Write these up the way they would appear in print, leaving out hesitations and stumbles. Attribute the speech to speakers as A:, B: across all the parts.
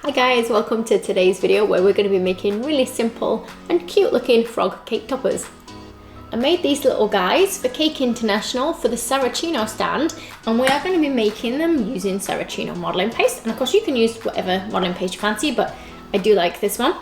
A: Hi guys, welcome to today's video where we're going to be making really simple and cute looking frog cake toppers. I made these little guys for Cake International for the Saracino stand, and we are going to be making them using Saracino modelling paste, and of course you can use whatever modelling paste you fancy, but I do like this one.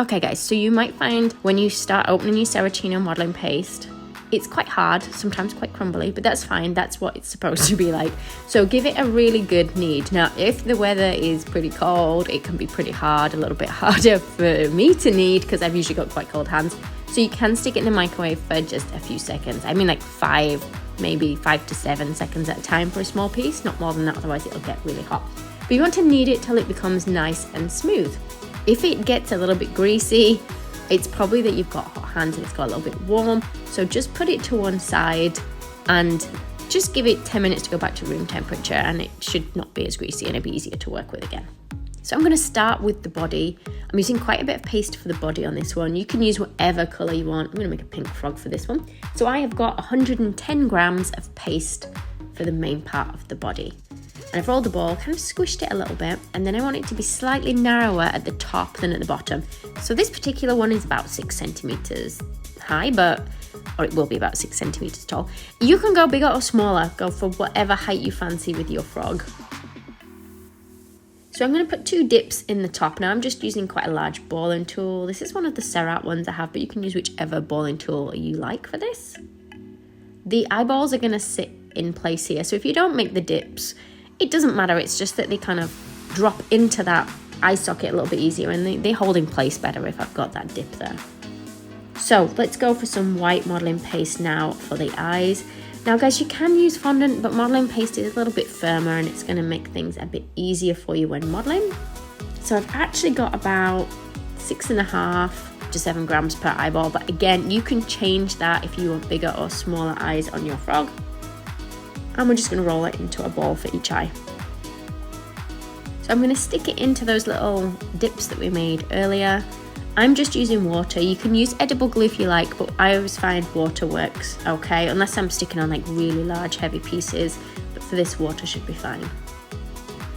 A: Okay guys, so you might find when you start opening your Saracino modelling paste, it's quite hard, sometimes quite crumbly, but that's fine. That's what it's supposed to be like. So give it a really good knead. Now, if the weather is pretty cold, it can be pretty hard, a little bit harder for me to knead because I've usually got quite cold hands. So you can stick it in the microwave for just a few seconds. I mean like maybe 5 to 7 seconds at a time for a small piece, not more than that, otherwise it'll get really hot. But you want to knead it till it becomes nice and smooth. If it gets a little bit greasy, it's probably that you've got hot hands and it's got a little bit warm. So just put it to one side and just give it 10 minutes to go back to room temperature, and it should not be as greasy and it'll be easier to work with again. So I'm going to start with the body. I'm using quite a bit of paste for the body on this one. You can use whatever colour you want. I'm going to make a pink frog for this one. So I have got 110 grams of paste for the main part of the body. And I've rolled the ball, kind of squished it a little bit, and then I want it to be slightly narrower at the top than at the bottom. So this particular one is about 6 centimetres high, or it will be about 6 centimetres tall. You can go bigger or smaller, go for whatever height you fancy with your frog. So I'm going to put 2 dips in the top. Now I'm just using quite a large balling tool. This is one of the Cerat ones I have, but you can use whichever balling tool you like for this. The eyeballs are going to sit in place here, so if you don't make the dips, it doesn't matter. It's just that they kind of drop into that eye socket a little bit easier, and they hold in place better if I've got that dip there. So let's go for some white modelling paste now for the eyes. Now guys, you can use fondant, but modelling paste is a little bit firmer and it's going to make things a bit easier for you when modelling. So I've actually got about 6.5 to 7 grams per eyeball, but again, you can change that if you want bigger or smaller eyes on your frog. And we're just going to roll it into a ball for each eye. So I'm going to stick it into those little dips that we made earlier. I'm just using water. You can use edible glue if you like, but I always find water works okay, unless I'm sticking on like really large heavy pieces, but for this, water should be fine.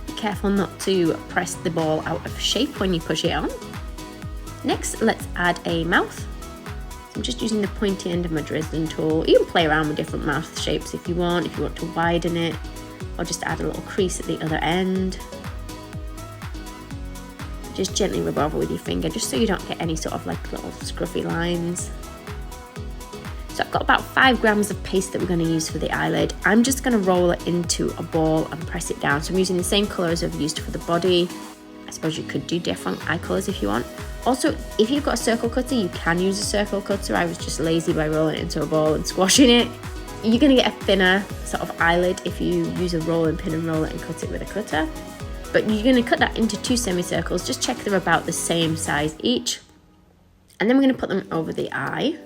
A: Be careful not to press the ball out of shape when you push it on. Next, let's add a mouth. I'm just using the pointy end of my Dresden tool. You can play around with different mouth shapes if you want to widen it, or just add a little crease at the other end. Just gently rub over with your finger, just so you don't get any sort of like little scruffy lines. So I've got about 5 grams of paste that we're going to use for the eyelid. I'm just going to roll it into a ball and press it down. So I'm using the same colour as I've used for the body. I suppose you could do different eye colours if you want. Also, if you've got a circle cutter, you can use a circle cutter. I was just lazy by rolling it into a ball and squashing it. You're going to get a thinner sort of eyelid if you use a rolling pin and roll it and cut it with a cutter. But you're going to cut that into 2 semicircles. Just check they're about the same size each. And then we're going to put them over the eye.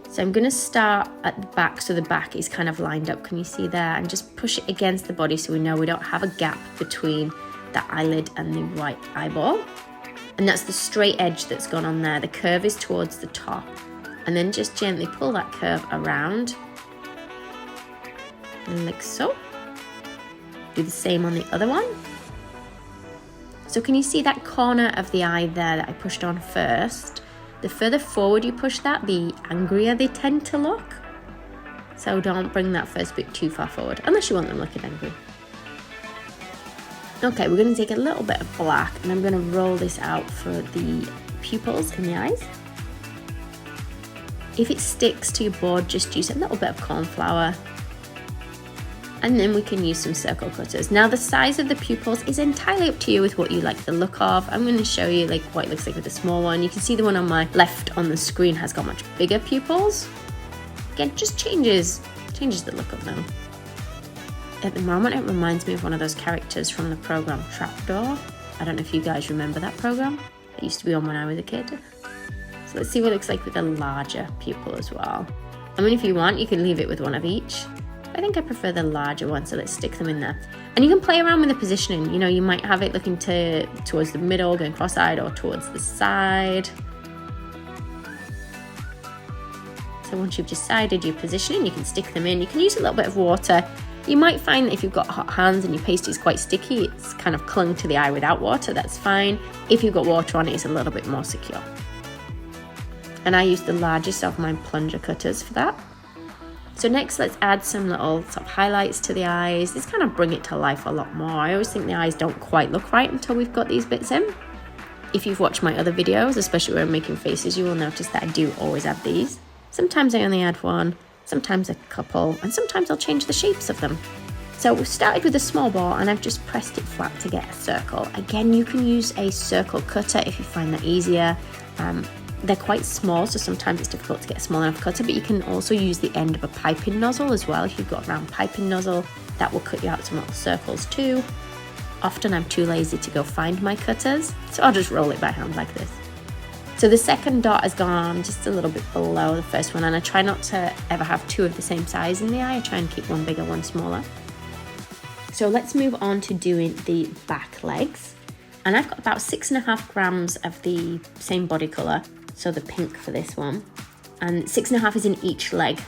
A: So I'm going to start at the back, so the back is kind of lined up. Can you see there? And just push it against the body so we know we don't have a gap between the eyelid and the right eyeball. And that's the straight edge that's gone on there. The curve is towards the top. And then just gently pull that curve around. Like so. Do the same on the other one. So can you see that corner of the eye there that I pushed on first? The further forward you push that, the angrier they tend to look. So don't bring that first bit too far forward, unless you want them looking angry. Okay, we're going to take a little bit of black and I'm going to roll this out for the pupils in the eyes. If it sticks to your board, just use a little bit of cornflour. And then we can use some circle cutters. Now the size of the pupils is entirely up to you with what you like the look of. I'm going to show you like what it looks like with a small one. You can see the one on my left on the screen has got much bigger pupils. Again, just changes the look of them. At the moment, it reminds me of one of those characters from the program Trapdoor. I don't know if you guys remember that program. It used to be on when I was a kid. So let's see what it looks like with a larger pupil as well. I mean, if you want, you can leave it with one of each. I think I prefer the larger one, so let's stick them in there. And you can play around with the positioning. You know, you might have it looking towards the middle, going cross-eyed, or towards the side. So So once you've decided your positioning, you can stick them in. You can use a little bit of water. You might find that if you've got hot hands and your paste is quite sticky, it's kind of clung to the eye without water, that's fine. If you've got water on it, it's a little bit more secure. And I use the largest of my plunger cutters for that. So next, let's add some little sort of highlights to the eyes. This kind of bring it to life a lot more. I always think the eyes don't quite look right until we've got these bits in. If you've watched my other videos, especially where I'm making faces, you will notice that I do always add these. Sometimes I only add one, sometimes a couple, and sometimes I'll change the shapes of them. So we've started with a small ball and I've just pressed it flat to get a circle. Again, you can use a circle cutter if you find that easier. They're quite small, so sometimes it's difficult to get a small enough cutter, but you can also use the end of a piping nozzle as well. If you've got a round piping nozzle, that will cut you out some little circles too. Often I'm too lazy to go find my cutters, so I'll just roll it by hand like this. So the second dot has gone just a little bit below the first one, and I try not to ever have two of the same size in the eye. I try and keep one bigger, one smaller. So let's move on to doing the back legs. And I've got about 6.5 grams of the same body colour, so the pink for this one. And 6.5 is in each leg.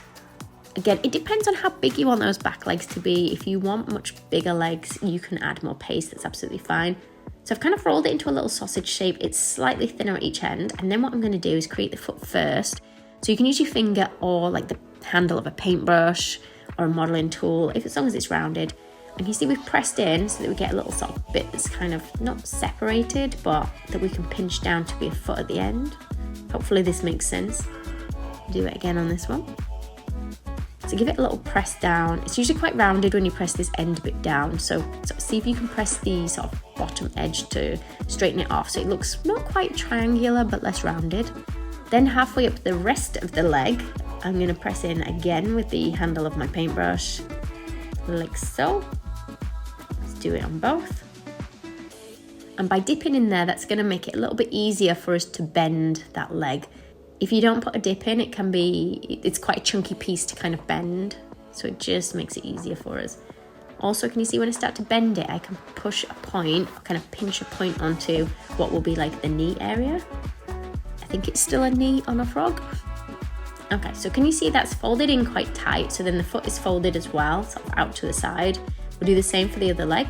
A: Again, it depends on how big you want those back legs to be. If you want much bigger legs, you can add more paste, that's absolutely fine. So I've kind of rolled it into a little sausage shape. It's slightly thinner at each end. And then what I'm gonna do is create the foot first. So you can use your finger or like the handle of a paintbrush or a modeling tool, as long as it's rounded. And you see we've pressed in so that we get a little sort of bit that's kind of not separated, but that we can pinch down to be a foot at the end. Hopefully this makes sense. Do it again on this one. So give it a little press down. It's usually quite rounded when you press this end bit down. So see if you can press the sort of bottom edge to straighten it off. So it looks not quite triangular, but less rounded. Then halfway up the rest of the leg, I'm gonna press in again with the handle of my paintbrush, like so. Do it on both, and by dipping in there, that's going to make it a little bit easier for us to bend that leg. If you don't put a dip in, it's quite a chunky piece to kind of bend, so it just makes it easier for us. Also, can you see when I start to bend it, I can push a point, kind of pinch a point onto what will be like the knee area. I think it's still a knee on a frog. Okay, so can you see that's folded in quite tight, so then the foot is folded as well, sort of out to the side. We'll do the same for the other leg.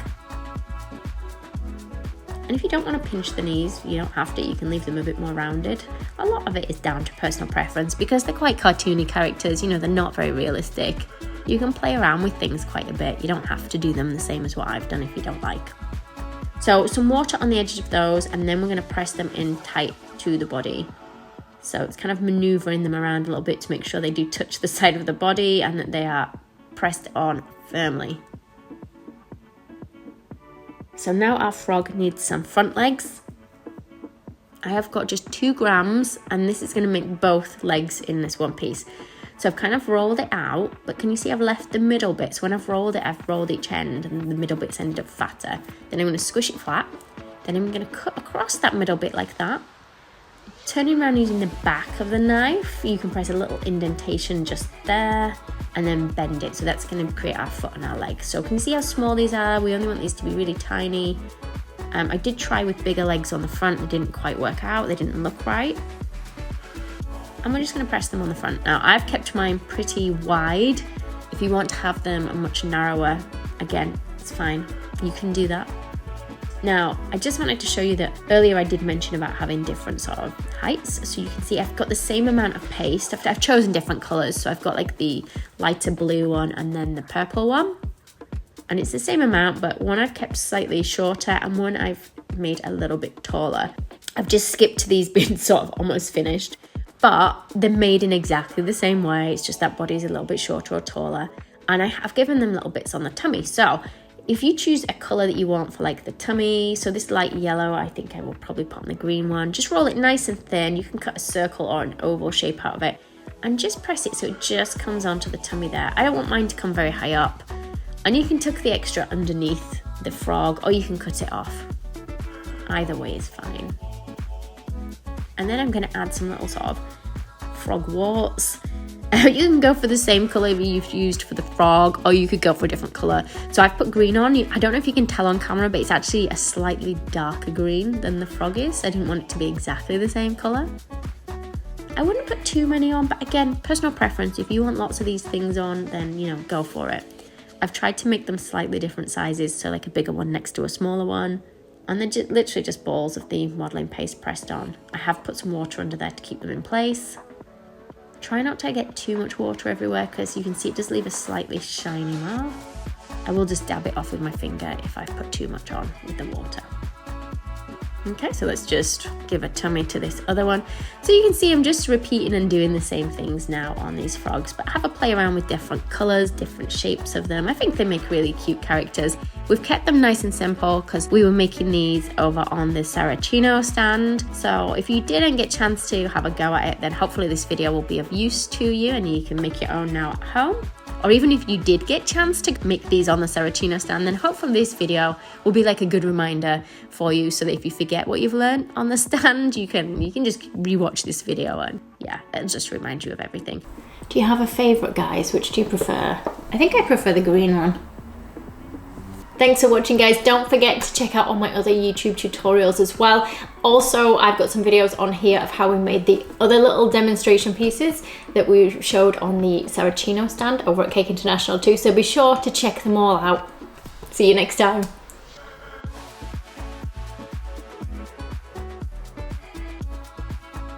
A: And if you don't want to pinch the knees, you don't have to, you can leave them a bit more rounded. A lot of it is down to personal preference because they're quite cartoony characters, you know, they're not very realistic. You can play around with things quite a bit. You don't have to do them the same as what I've done if you don't like. So some water on the edges of those, and then we're going to press them in tight to the body. So it's kind of maneuvering them around a little bit to make sure they do touch the side of the body and that they are pressed on firmly. So now our frog needs some front legs. I have got just 2 grams, and this is going to make both legs in this one piece. So I've kind of rolled it out, but can you see I've left the middle bit? So when I've rolled it, I've rolled each end and the middle bit's ended up fatter. Then I'm going to squish it flat. Then I'm going to cut across that middle bit like that. Turning around using the back of the knife, you can press a little indentation just there and then bend it. So that's going to create our foot and our leg. So can you see how small these are? We only want these to be really tiny. I did try with bigger legs on the front. It didn't quite work out. They didn't look right. And we're just going to press them on the front. Now I've kept mine pretty wide. If you want to have them much narrower, again, it's fine. You can do that. Now, I just wanted to show you that earlier I did mention about having different sort of heights. So you can see I've got the same amount of paste. I've chosen different colours. So I've got like the lighter blue one and then the purple one. And it's the same amount, but one I've kept slightly shorter and one I've made a little bit taller. I've just skipped these being sort of almost finished, but they're made in exactly the same way. It's just that body's a little bit shorter or taller. And I have given them little bits on the tummy. So if you choose a colour that you want for like the tummy, so this light yellow, I think I will probably put on the green one. Just roll it nice and thin. You can cut a circle or an oval shape out of it and just press it so it just comes onto the tummy there. I don't want mine to come very high up. And you can tuck the extra underneath the frog or you can cut it off. Either way is fine. And then I'm going to add some little sort of frog warts. You can go for the same colour you've used for the frog, or you could go for a different colour. So I've put green on. I don't know if you can tell on camera, but it's actually a slightly darker green than the frog is. I didn't want it to be exactly the same colour. I wouldn't put too many on, but again, personal preference. If you want lots of these things on, then, you know, go for it. I've tried to make them slightly different sizes, so like a bigger one next to a smaller one. And then literally just balls of the modelling paste pressed on. I have put some water under there to keep them in place. Try not to get too much water everywhere, because you can see it does leave a slightly shiny mark. I will just dab it off with my finger if I've put too much on with the water. Okay, so let's just give a tummy to this other one. So you can see I'm just repeating and doing the same things now on these frogs, but have a play around with different colours, different shapes of them. I think they make really cute characters. We've kept them nice and simple because we were making these over on the Saraceno stand. So if you didn't get a chance to have a go at it, then hopefully this video will be of use to you and you can make your own now at home. Or even if you did get a chance to make these on the Saraceno stand, then hopefully this video will be like a good reminder for you, so that if you forget what you've learned on the stand, you can just rewatch this video and yeah, it'll just remind you of everything. Do you have a favourite, guys? Which do you prefer? I think I prefer the green one. Thanks for watching, guys. Don't forget to check out all my other YouTube tutorials as well. Also, I've got some videos on here of how we made the other little demonstration pieces that we showed on the Saraceno stand over at Cake International too. So be sure to check them all out. See you next time.